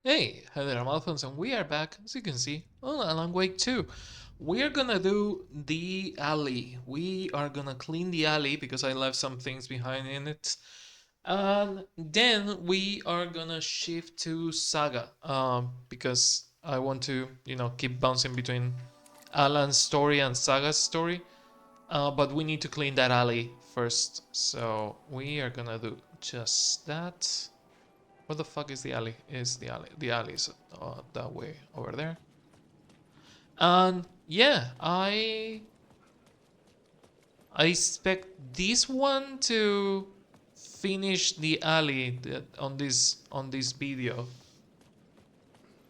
Hey, hi there, I'm Alphonse, and we are back, as you can see, on Alan Wake 2. We are gonna do the alley. We are gonna clean the alley because I left some things behind in it. And then we are gonna shift to Saga, because I want to, keep bouncing between Alan's story and Saga's story. But we need to clean that alley first, so we are gonna do just that. Where the fuck is the alley? Is the alley? The alley's that way over there. And yeah, I expect this one to finish the alley on this video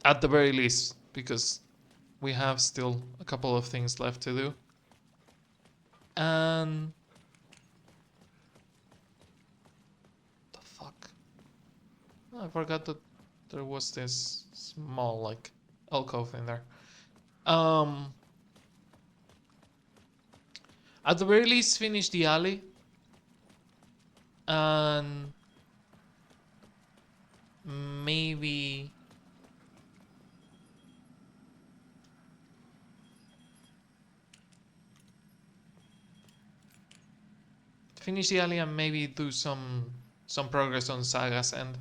at the very least, because we have still a couple of things left to do. And the fuck, I forgot that there was this small like alcove in there. Um, at the very least, finish the alley and maybe finish the alley and maybe do some progress on Saga's end.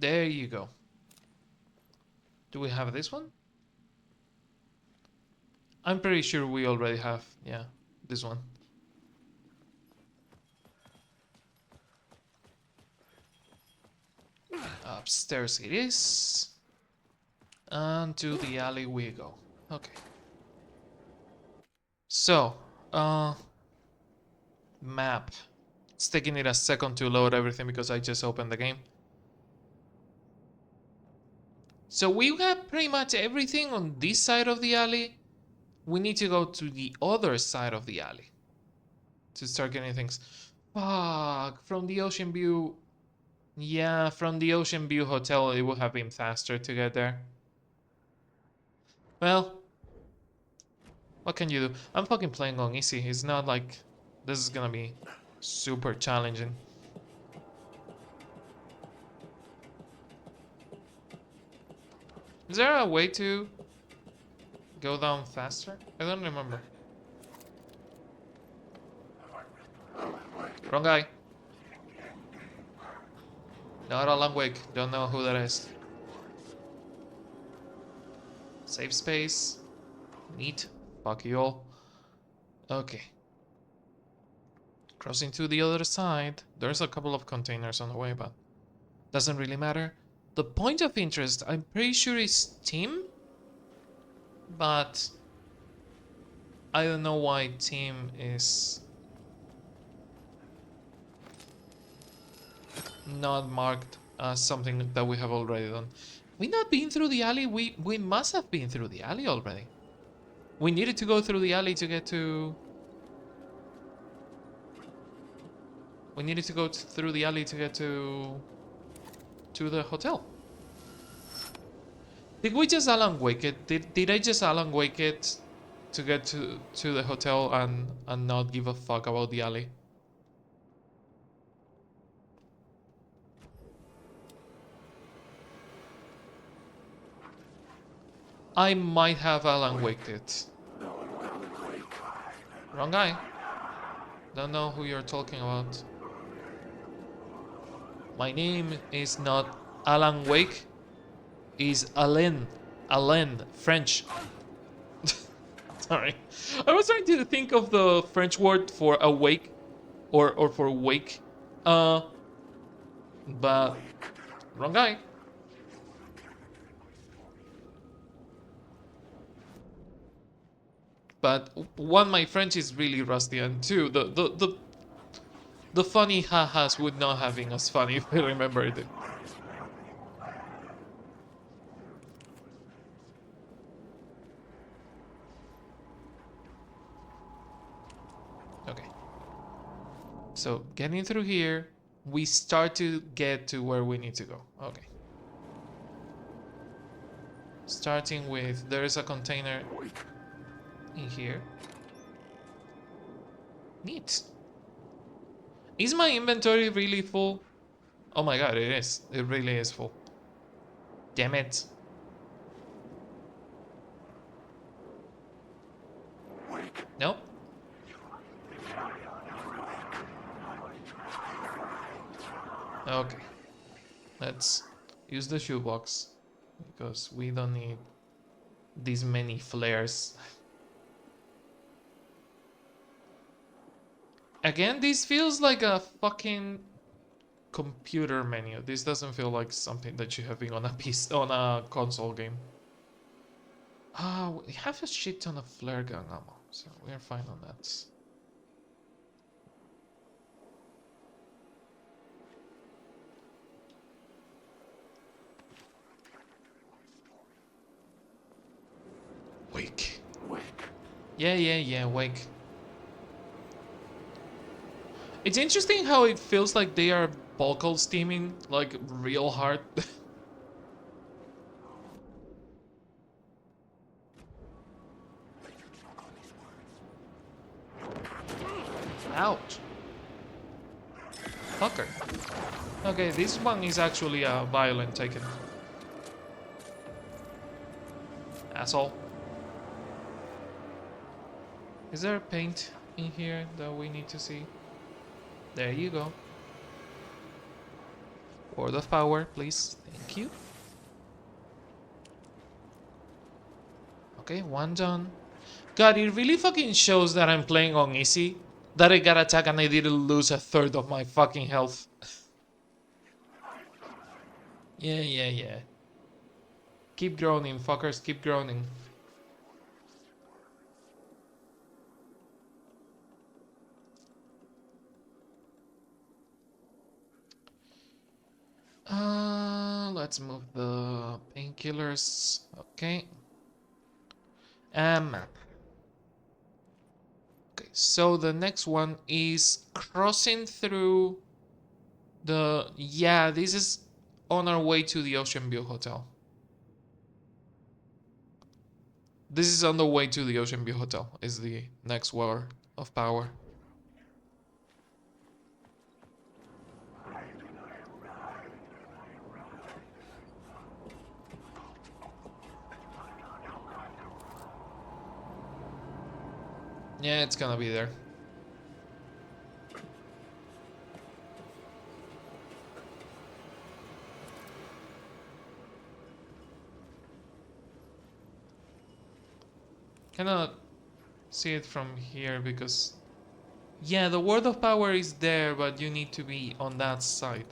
There you go. Do we have this one? I'm pretty sure we already have, yeah, this one. Upstairs it is. And to the alley we go. Okay. So, map. It's taking it a second to load everything because I just opened the game. So we have pretty much everything on this side of the alley. We need to go to the other side of the alley to start getting things. Fuck, from the Ocean View. Yeah, from the Ocean View Hotel, it would have been faster to get there. Well, what can you do? I'm fucking playing on easy. It's not like this is gonna be super challenging. Is there a way to go down faster? I don't remember. Wrong guy. Not Alan Wake. Don't know who that is. Save space. Neat. Fuck you all. Okay. Crossing to the other side. There's a couple of containers on the way, but doesn't really matter. The point of interest, I'm pretty sure is Tim, but I don't know why Tim is not marked as something that we have already done. We not been through the alley? We must have been through the alley already. We needed to go through the alley to get to... We needed to go through the alley to get to the hotel. Did we just Alan Wake it? Did I just Alan Wake it to get to the hotel and not give a fuck about the alley? I might have Alan Waked it. Wrong guy. Don't know who you're talking about. My name is not Alan Wake. Is Alain. Alain, French. Sorry. I was trying to think of the French word for awake or for wake. Uh, but wrong guy. But one, my French is really rusty, and two, the funny ha-has would not have been as funny if I remembered it. Okay. So getting through here, we start to get to where we need to go. Okay. Starting with, there is a container in here. Neat. Is my inventory really full? Oh my god, it is. It really is full. Damn it. Nope. Okay. Let's use the shoebox because we don't need these many flares. Again, this feels like a fucking computer menu. This doesn't feel like something that you have been on a piece on a console game. We have a shit ton of flare gun ammo, so we're fine on that. Wake. Yeah, wake. It's interesting how it feels like they are vocal steaming, like real hard. Ouch. Fucker. Okay, this one is actually a violent taken. Asshole. Is there paint in here that we need to see? There you go. Word of power, please. Thank you. Okay, one done. God, it really fucking shows that I'm playing on easy. That I got attacked and I didn't lose a third of my fucking health. Yeah. Keep groaning, fuckers, keep groaning. Let's move the painkillers. Okay. Map. Okay, so the next one is crossing through the... Yeah, this is on our way to the Ocean View Hotel. This is on the way to the Ocean View Hotel, is the next word of power. Yeah, it's gonna be there. Cannot see it from here because... Yeah, the word of power is there, but you need to be on that side.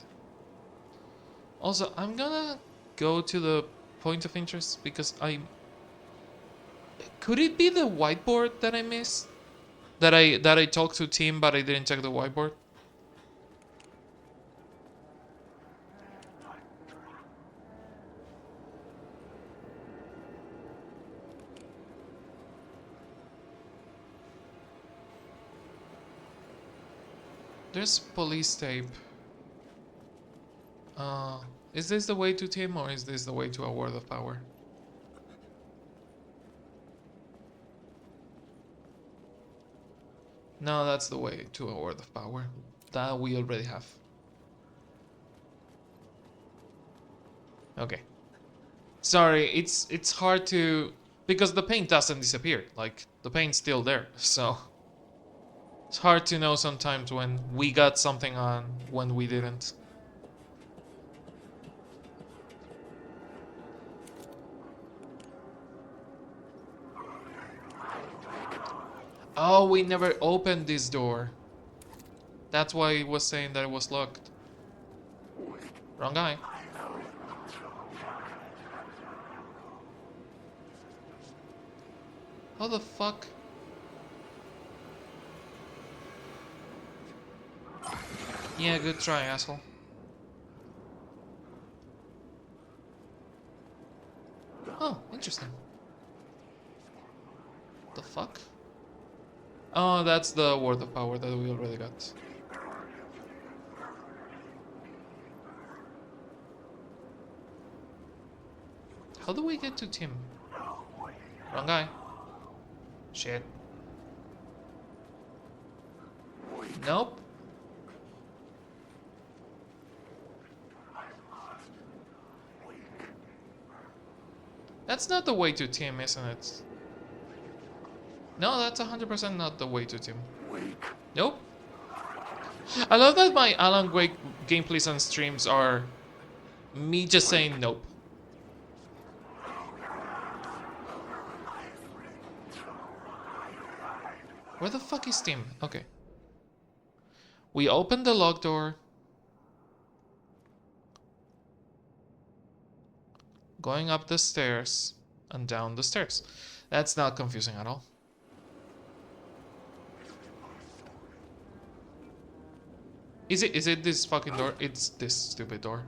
Also, I'm gonna go to the point of interest because I... Could it be the whiteboard that I missed? That I talked to Tim, but I didn't check the whiteboard? There's police tape. Is this the way to Tim or is this the way to a word of power? No, that's the way to a word of power. That we already have. Okay. Sorry, it's hard to... Because the paint doesn't disappear. Like, the paint's still there, so... It's hard to know sometimes when we got something on, when we didn't. Oh, we never opened this door. That's why it was saying that it was locked. Wrong guy. How the fuck? Yeah, good try, asshole. Oh, interesting. The fuck? Oh, that's the word of power that we already got. How do we get to Tim? Wrong guy. Shit. Nope. That's not the way to Tim, isn't it? No, that's 100% not the way to Tim. Nope. I love that my Alan Wake gameplays and streams are me just saying nope. Where the fuck is Tim? Okay. We open the locked door. Going up the stairs and down the stairs. That's not confusing at all. Is it this fucking door? It's this stupid door.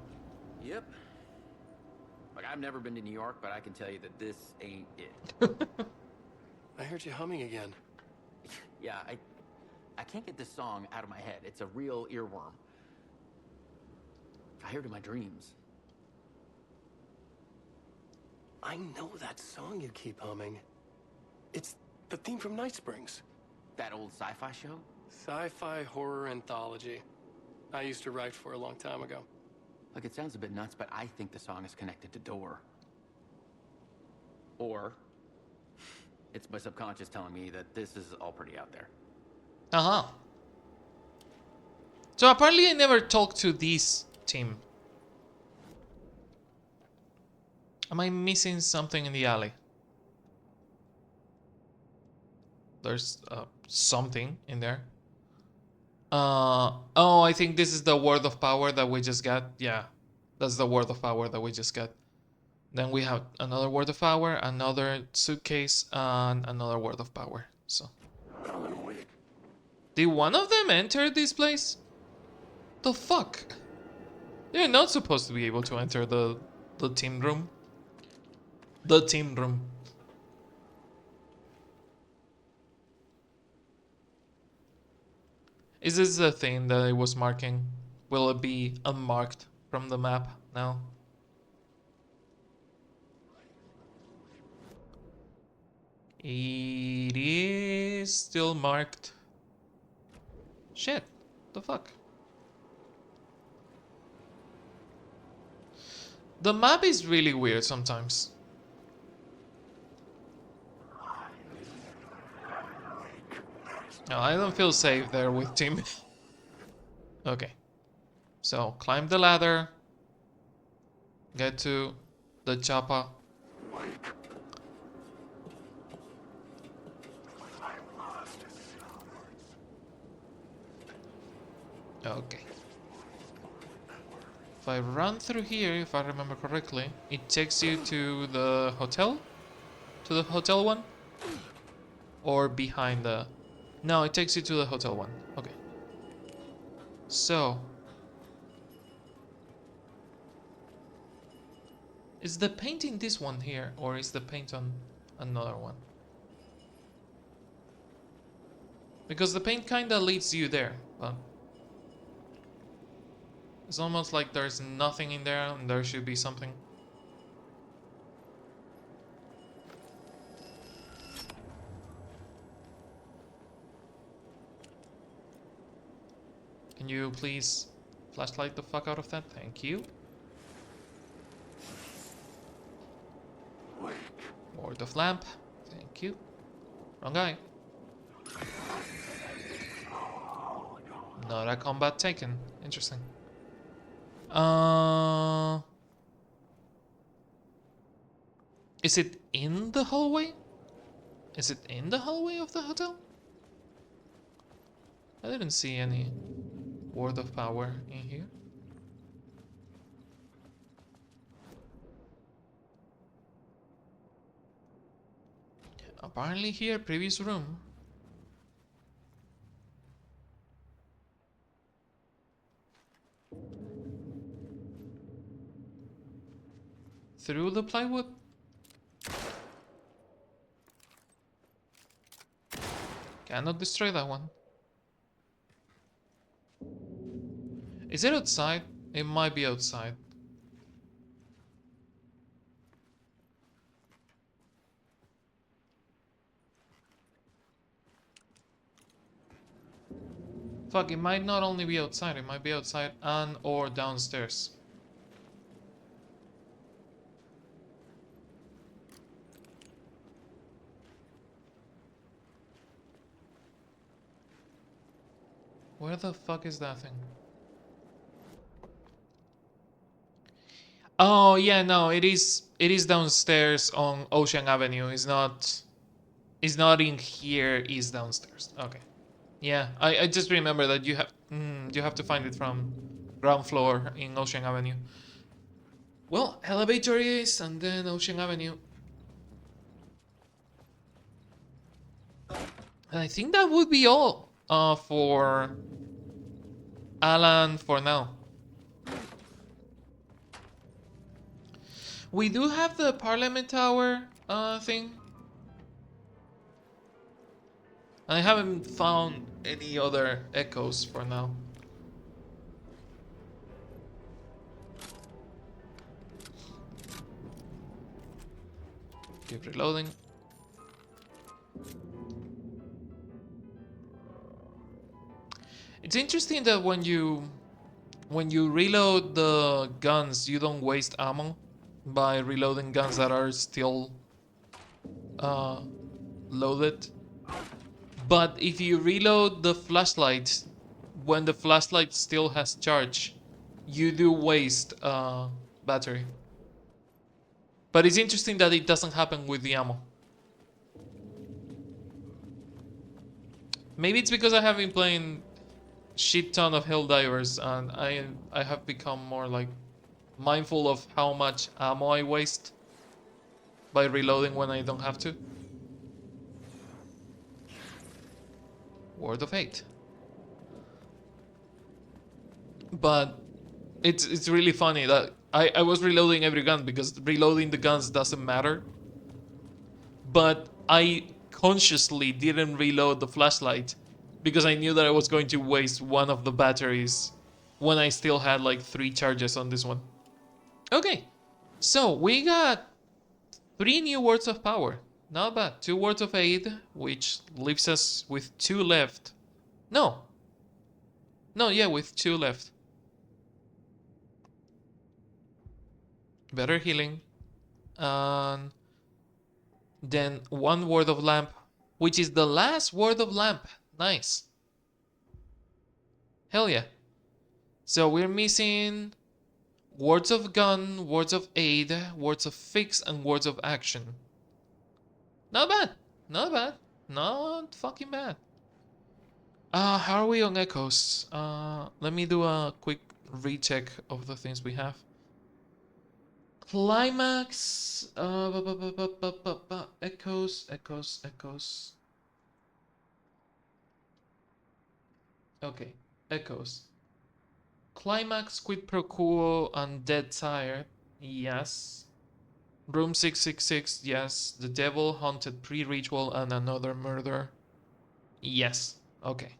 Yep. Like, I've never been to New York, but I can tell you that this ain't it. I heard you humming again. Yeah, I can't get this song out of my head. It's a real earworm. I hear it in my dreams. I know that song you keep humming. It's the theme from Night Springs. That old sci-fi show? Sci-fi horror anthology. I used to write for a long time ago. Like, it sounds a bit nuts, but I think the song is connected to Door. Or it's my subconscious telling me that this is all pretty out there. Uh-huh. So apparently I never talked to this team. Am I missing something in the alley? There's something in there. Oh, I think this is the word of power that we just got. Yeah, that's the word of power that we just got. Then we have another word of power, another suitcase, and another word of power. So, did one of them enter this place? The fuck? They're not supposed to be able to enter the team room. The team room. Is this the thing that I was marking? Will it be unmarked from the map now? It is still marked. Shit. The fuck? The map is really weird sometimes. No, I don't feel safe there with Tim. Okay. So, climb the ladder. Get to the chopper. Okay. If I run through here, if I remember correctly, it takes you to the hotel? To the hotel one? Or behind the... No, it takes you to the hotel one. Okay. So... is the paint in this one here, or is the paint on another one? Because the paint kinda leads you there, but... it's almost like there's nothing in there, and there should be something. Can you please flashlight the fuck out of that? Thank you. Ward of lamp. Thank you. Wrong guy. Not a combat taken. Interesting. Is it in the hallway? Is it in the hallway of the hotel? I didn't see any word of power in here. Apparently here, previous room. Through the plywood? Cannot destroy that one. Is it outside? It might be outside. Fuck, it might not only be outside, it might be outside and or downstairs. Where the fuck is that thing? Oh yeah, no, it is downstairs on Ocean Avenue. It's not in here, it's downstairs. Okay. Yeah, I just remember that you have to find it from ground floor in Ocean Avenue. Well, elevator is and then Ocean Avenue. And I think that would be all for Alan for now. We do have the Parliament Tower thing. I haven't found any other echoes for now. Keep reloading. It's interesting that when you reload the guns, you don't waste ammo by reloading guns that are still uh, loaded. But if you reload the flashlight when the flashlight still has charge, you do waste battery. But it's interesting that it doesn't happen with the ammo. Maybe it's because I have been playing shit ton of Helldivers and I have become more like mindful of how much ammo I waste by reloading when I don't have to. Word of Fate. But it's really funny that I was reloading every gun because reloading the guns doesn't matter. But I consciously didn't reload the flashlight because I knew that I was going to waste one of the batteries when I still had like 3 charges on this one. Okay, so we got 3 new words of power. Not bad. 2 words of aid, which leaves us with 2 left. No. No, yeah, with 2 left. Better healing. And then 1 word of lamp, which is the last word of lamp. Nice. Hell yeah. So we're missing words of gun, words of aid, words of fix, and words of action. Not bad. Not bad. Not fucking bad. How are we on echoes? Let me do a quick recheck of the things we have. Climax. Echoes, echoes, echoes. Okay, echoes. Climax, quid pro quo, and dead tired. Yes. Room 666. Yes. The devil, haunted pre-ritual, and another murder. Yes. Okay.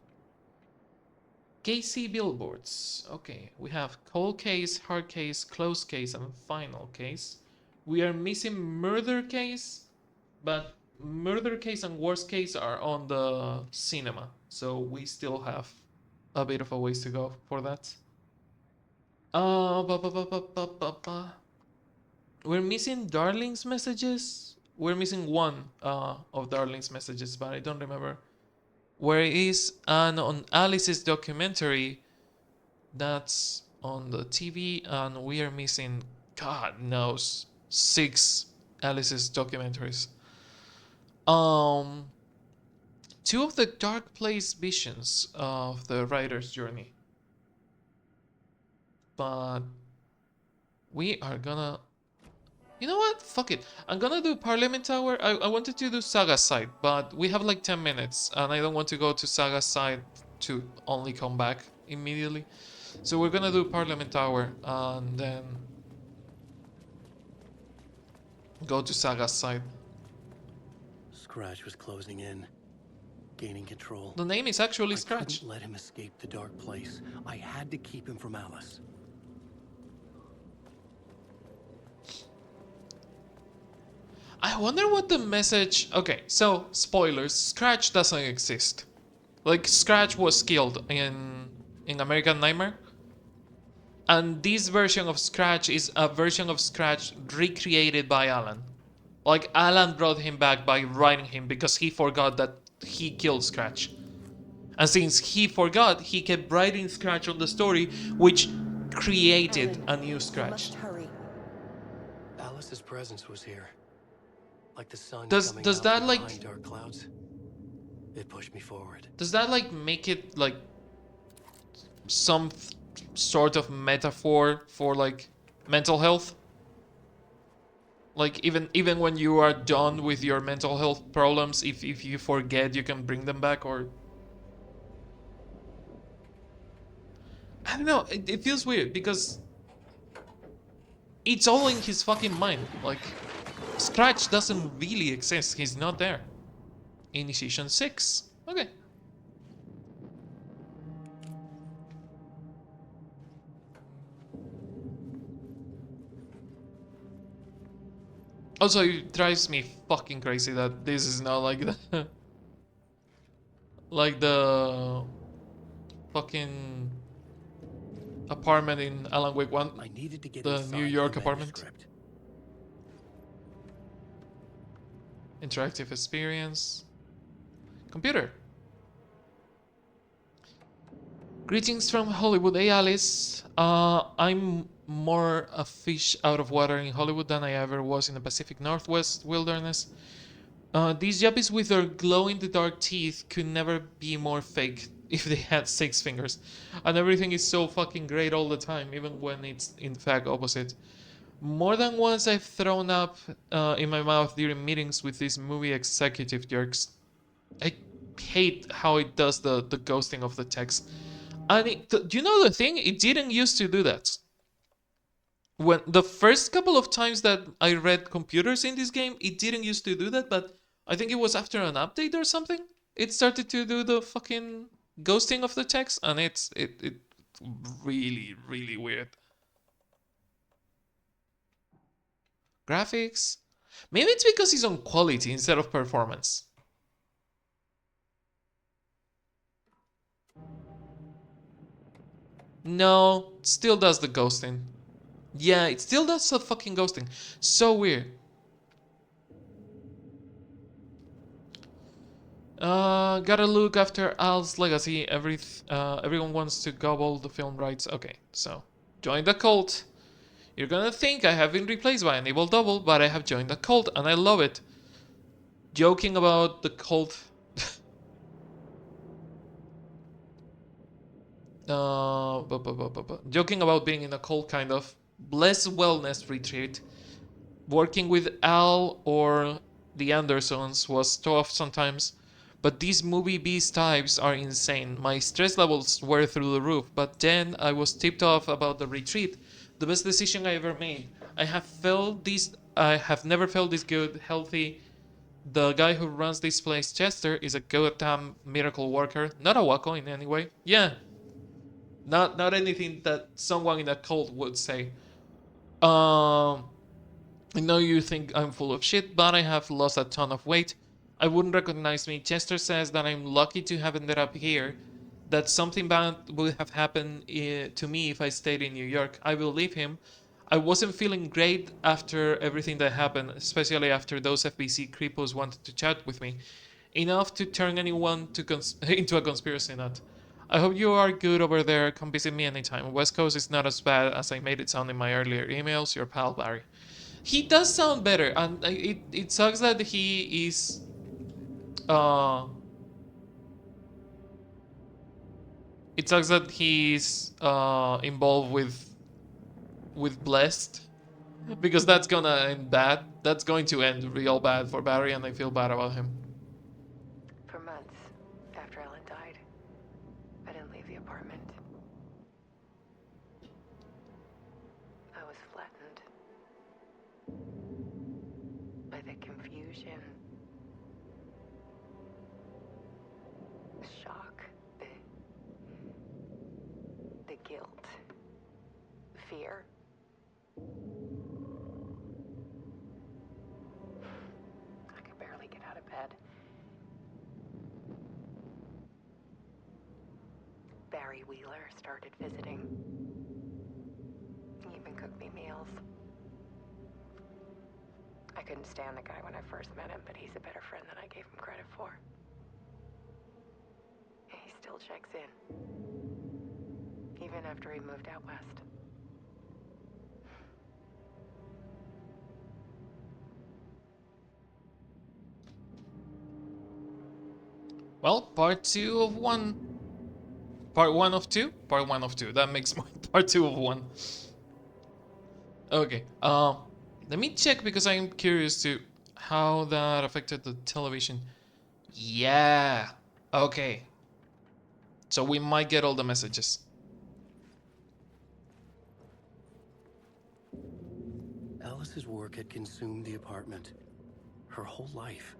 KC billboards. Okay, we have cold case, hard case, closed case, and final case. We are missing murder case, but murder case and worst case are on the cinema, so we still have a bit of a ways to go for that. Ba, ba, ba, ba, ba, ba, ba. We're missing Darling's messages. We're missing one of Darling's messages, but I don't remember where it is. And on Alice's documentary, that's on the TV, and we are missing, God knows, 6 Alice's documentaries. 2 of the Dark Place visions of the writer's journey. But we are gonna. You know what? Fuck it. I'm gonna do Parliament Tower. I wanted to do Saga's side, but we have like 10 minutes, and I don't want to go to Saga's side to only come back immediately. So we're gonna do Parliament Tower and then go to Saga's side. Scratch was closing in, gaining control. The name is actually I Scratch. couldn't let him escape the dark place. I had to keep him from Alice. I wonder what the message. Okay, so spoilers. Scratch doesn't exist. Like Scratch was killed in American Nightmare, and this version of Scratch is a version of Scratch recreated by Alan. Like Alan brought him back by writing him because he forgot that he killed Scratch. And since he forgot, he kept writing Scratch on the story, which created a new You Scratch. must hurry. Alice's presence was here. Like the sun Does coming does out that from like behind dark clouds. It pushed me forward. does that like make it like some sort of metaphor for like mental health? Like even when you are done with your mental health problems, if you forget, you can bring them back, or I don't know. It feels weird because it's all in his fucking mind. Like Scratch doesn't really exist. He's not there. Initiation 6. Okay. Also, it drives me fucking crazy that this is not like the like the fucking apartment in Alan Wake 1, I needed to get the New inside York the apartment. manuscript. Interactive experience. Computer. Greetings from Hollywood. Hey, Alice. I'm more a fish out of water in Hollywood than I ever was in the Pacific Northwest wilderness. These yuppies with their glow-in-the-dark teeth could never be more fake if they had 6 fingers. And everything is so fucking great all the time, even when it's in fact opposite. More than once I've thrown up in my mouth during meetings with these movie executive jerks. I hate how it does the ghosting of the text. And do you know the thing? It didn't used to do that. When the first couple of times that I read computers in this game, it didn't used to do that, but I think it was after an update or something. It started to do the fucking ghosting of the text, and it really really weird. Graphics, maybe it's because it's on quality instead of performance. No, still does the ghosting. Yeah, it still does the fucking ghosting. So weird. Gotta look after Al's legacy. Everyone wants to gobble the film rights. Okay, so join the cult. You're gonna think I have been replaced by an evil double, but I have joined the cult and I love it. Joking about the cult. Joking about being in a cult, kind of. Bless wellness retreat. Working with Al or the Andersons was tough sometimes, but these movie beast types are insane. My stress levels were through the roof, but then I was tipped off about the retreat. The best decision I ever made. I have never felt this good, healthy. The guy who runs this place, Chester, is a goddamn miracle worker. Not a wacko in any way. Yeah, not anything that someone in a cult would say. Um, I know you think I'm full of shit, but I have lost a ton of weight. I wouldn't recognize me. Chester says that I'm lucky to have ended up here, that something bad would have happened to me if I stayed in New York. I believe him. I wasn't feeling great after everything that happened, especially after those FBC creepos wanted to chat with me. Enough to turn anyone into a conspiracy nut. I hope you are good over there. Come visit me anytime. West Coast is not as bad as I made it sound in my earlier emails. Your pal, Barry. He does sound better, and it sucks that he is uh it sucks that he's involved with Blessed, because that's gonna end bad. That's going to end real bad for Barry, and I feel bad about him. For months after Ellen died, I didn't leave the apartment. I was flattened by the confusion, the shock, the guilt, fear. I could barely get out of bed. Gary Wheeler started visiting. He even cooked me meals. I couldn't stand the guy when I first met him, but he's a better friend than I gave him credit for. He still checks in, even after he moved out west. Well, part 2 of 1. Part 1 of 2? Part 1 of 2. That makes part 2 of 1. Okay. Let me check because I'm curious to how that affected the television. Yeah. Okay. So we might get all the messages. Alice's work had consumed the apartment. Her whole life.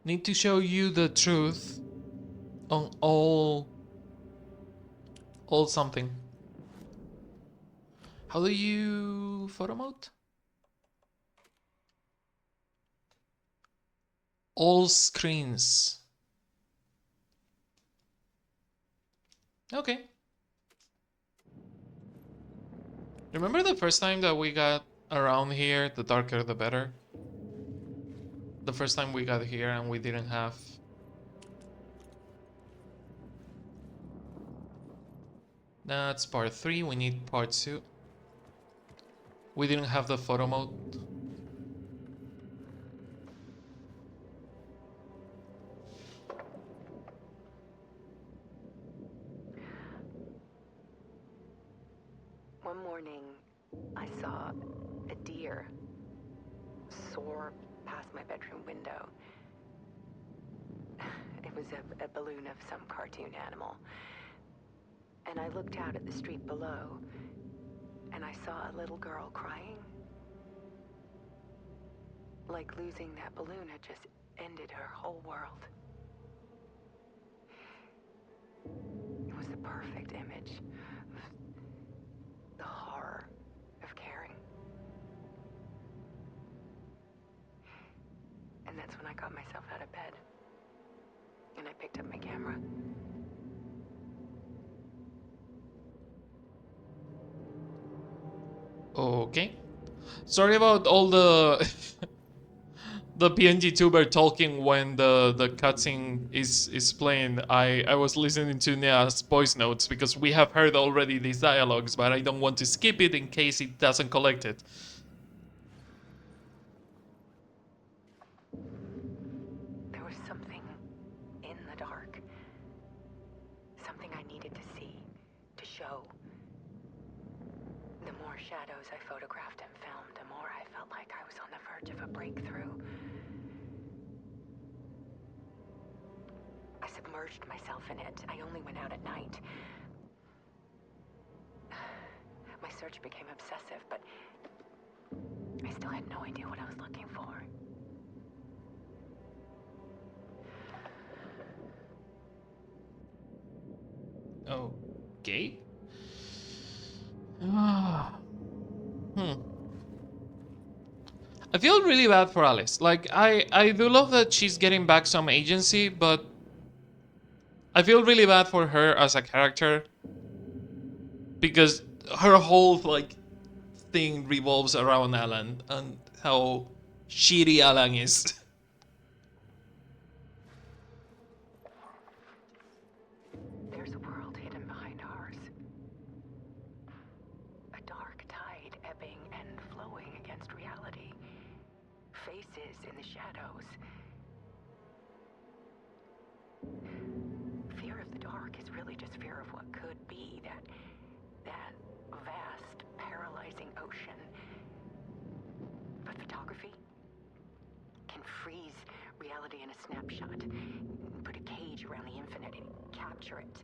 Need to show you the truth on all something. How do you photo mode? All screens. Okay. Remember the first time that we got around here, the darker the better? The first time we got here and we didn't have... That's part 3, we need part 2. We didn't have the photo mode. One morning, I saw a deer soar past my bedroom window. It was a balloon of some cartoon animal. And I looked out at the street below, and I saw a little girl crying. Like losing that balloon had just ended her whole world. It was the perfect image of the horror of caring. And that's when I got myself out of bed. And I picked up my camera. Okay. Sorry about all the the PNG tuber talking when the cutscene is playing. I was listening to Nea's voice notes because we have heard already these dialogues, but I don't want to skip it in case it doesn't collect it. There was something in the dark. Something I needed to see, to show. The more shadows I photographed and filmed, the more I felt like I was on the verge of a breakthrough. I submerged myself in it. I only went out at night. My search became obsessive, but I still had no idea what I was looking for. Okay. I feel really bad for Alice. Like, I do love that she's getting back some agency, but I feel really bad for her as a character because her whole, like, thing revolves around Alan and how shitty Alan is. There's a world hidden behind ours. A dark tide ebbing and flowing against reality. Faces in the shadows. Fear of the dark is really just fear of what could be, that vast, paralyzing ocean. But photography can freeze reality in a snapshot, put a cage around the infinite and capture it.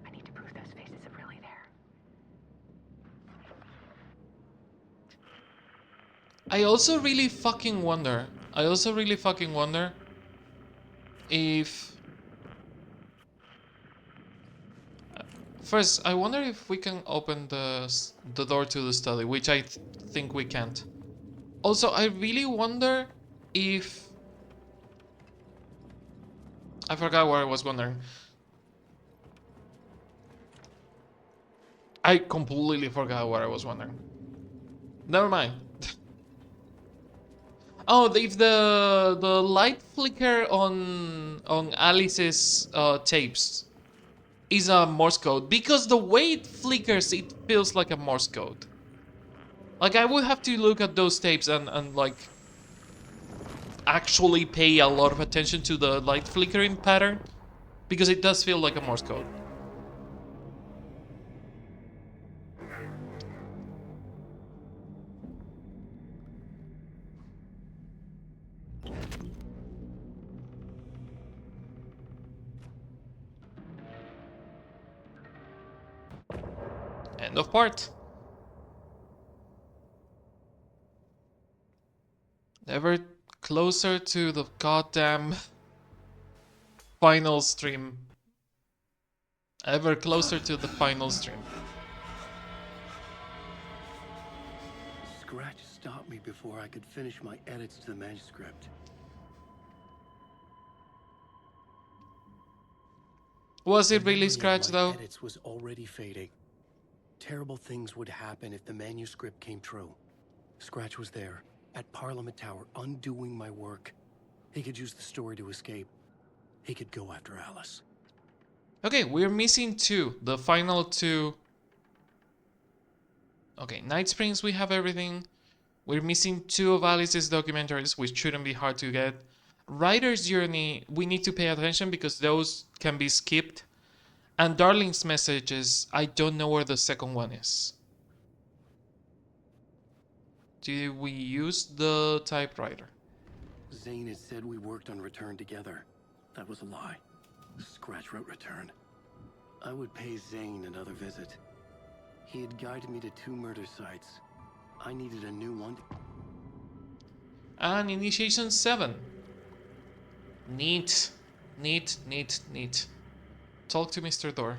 I need to prove those faces are really there. I also really fucking wonder if... First, I wonder if we can open the door to the study, which I think we can't. Also, I really wonder if... I forgot what I was wondering. I completely forgot what I was wondering. Never mind. Oh, if the light flicker on Alice's tapes is a Morse code, because the way it flickers, it feels like a Morse code. Like I would have to look at those tapes and like actually pay a lot of attention to the light flickering pattern because it does feel like a Morse code. End of part. Ever closer to the goddamn final stream. Ever closer to the final stream. Scratch stopped me before I could finish my edits to the manuscript. Was The it really memory of Scratch my though? edits was already fading. Terrible things would happen if the manuscript came true. Scratch was there, at Parliament Tower, undoing my work. He could use the story to escape. He could go after Alice. Okay, we're missing two. The final two. Okay, Night Springs, we have everything. We're missing two of Alice's documentaries, which shouldn't be hard to get. Writer's Journey, we need to pay attention because those can be skipped. And Darling's Messages, I don't know where the second one is. Did we use the typewriter? Zane had said we worked on Return together. That was a lie. Scratch wrote Return. I would pay Zane another visit. He had guided me to 2 murder sites. I needed a new one. And Initiation 7. Neat. Neat, neat, neat. Talk to Mr. Door.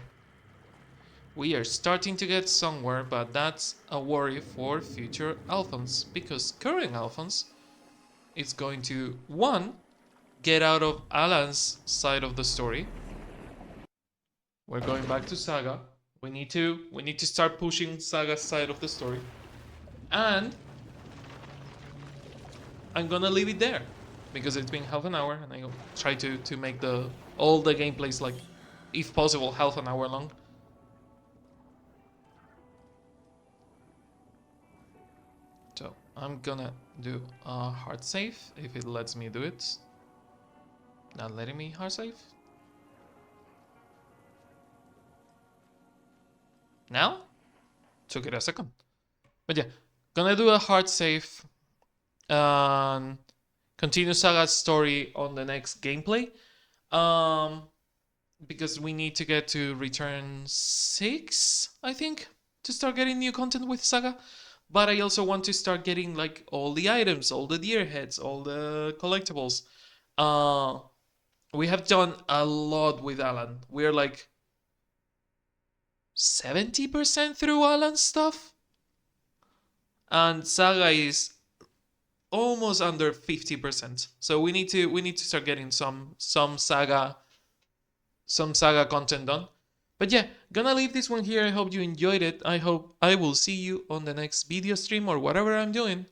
We are starting to get somewhere, but that's a worry for future Alphons, because current Alphons is going to, one, get out of Alan's side of the story. We're going back to Saga. We need to start pushing Saga's side of the story. And I'm gonna leave it there because it's been half an hour and I try to make all the gameplays like, if possible, half an hour long. So I'm gonna do a hard save if it lets me do it. Not letting me hard save. Now? Took it a second. But yeah, gonna do a hard save and continue Saga's story on the next gameplay. Because we need to get to return 6, I think, to start getting new content with Saga. But I also want to start getting like all the items, all the deer heads, all the collectibles. We have done a lot with Alan. We're like 70% through Alan's stuff. And Saga is almost under 50%. So we need to start getting some Saga content done. But yeah, gonna leave this one here. I hope you enjoyed it. I hope I will see you on the next video stream or whatever I'm doing.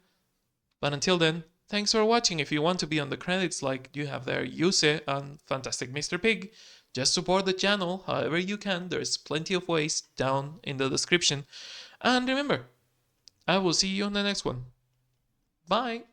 But until then, thanks for watching. If you want to be on the credits like you have there Yuse and Fantastic Mr. Pig, just support the channel however you can. There's plenty of ways down in the description. And remember, I will see you on the next one. Bye!